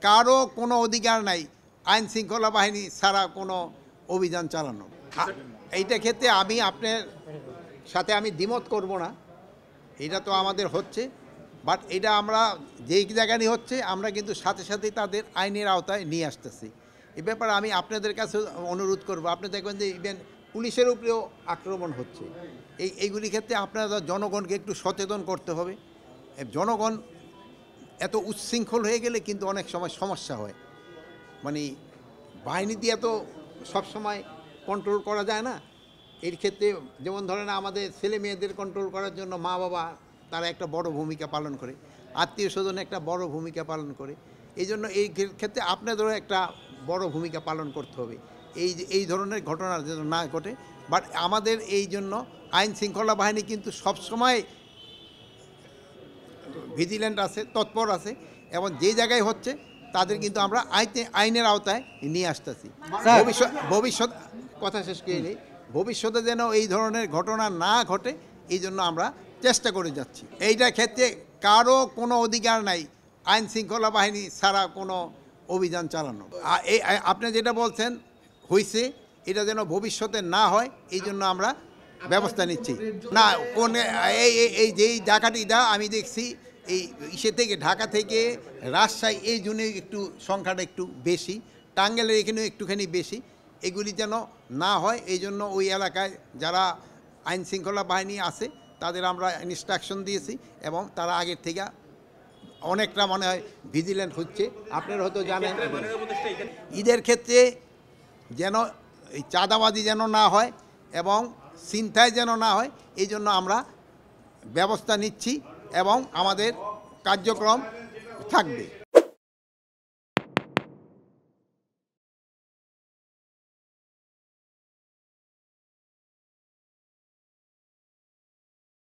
কারো কোনো অধিকার নাই আইন শৃঙ্খলা বাহিনী ছাড়া কোনো অভিযান চালানো। এইটা ক্ষেত্রে আমি আপনার সাথে আমি দ্বিমত করব না, এটা তো আমাদের হচ্ছে, বাট এটা আমরা যেই জায়গায় হচ্ছে আমরা কিন্তু সাথে সাথেই তাদের আইনের আওতায় নিয়ে আসতেছি। এ ব্যাপারে আমি আপনাদের কাছে অনুরোধ করব, আপনি দেখবেন যে ইভেন পুলিশের উপরেও আক্রমণ হচ্ছে। এইগুলি ক্ষেত্রে আপনারা জনগণকে একটু সচেতন করতে হবে। জনগণ এত উচ্ছৃঙ্খল হয়ে গেলে কিন্তু অনেক সময় সমস্যা হয়, মানে বাহিনী দিয়ে তো সবসময় কন্ট্রোল করা যায় না। এর ক্ষেত্রে যেমন ধরেন আমাদের ছেলে মেয়েদের কন্ট্রোল করার জন্য মা বাবা তারা একটা বড় ভূমিকা পালন করে, আত্মীয় স্বজন একটা বড় ভূমিকা পালন করে। এই জন্য এই ক্ষেত্রে আপনাদেরও একটা বড় ভূমিকা পালন করতে হবে এই ধরনের ঘটনা যেন না ঘটে। বাট আমাদের এই জন্য আইন শৃঙ্খলা বাহিনী কিন্তু সবসময় ভিজিল্যান্ট আছে, তৎপর আছে, এবং যে জায়গায় হচ্ছে তাদের কিন্তু আমরা আইনের আওতায় নিয়ে আসতেছি। ভবিষ্যৎ কথা শেষ করে নেই, ভবিষ্যতে যেন এই ধরনের ঘটনা না ঘটে এই জন্য আমরা চেষ্টা করে যাচ্ছি। এইটার ক্ষেত্রে কারো কোনো অধিকার নাই আইন শৃঙ্খলা বাহিনী ছাড়া কোনো অভিযান চালানো। এই আপনি যেটা বলছেন হয়েছে, এটা যেন ভবিষ্যতে না হয় এই জন্য আমরা ব্যবস্থা নিচ্ছি। না কোন এই যেই ডাকাতিটা আমি দেখছি এই থেকে ঢাকা থেকে রাজশাহী এই জন্য একটু সংখ্যাটা একটু বেশি, টাঙ্গাইলের এখানেও একটুখানি বেশি। এগুলি যেন না হয় এই জন্য ওই এলাকায় যারা আইন শৃঙ্খলা বাহিনী আছে তাদের আমরা ইনস্ট্রাকশন দিয়েছি, এবং তারা আগের থেকে অনেকটা মনে হয় ভিজিল্যান্ট হচ্ছে। আপনারা হয়তো জানেন ঈদের ক্ষেত্রে যেন এই চাঁদাবাজি যেন না হয় এবং ছিনতাই যেন না হয় এই জন্য আমরা ব্যবস্থা নিচ্ছি এবং আমাদের কার্যক্রম থাকবে।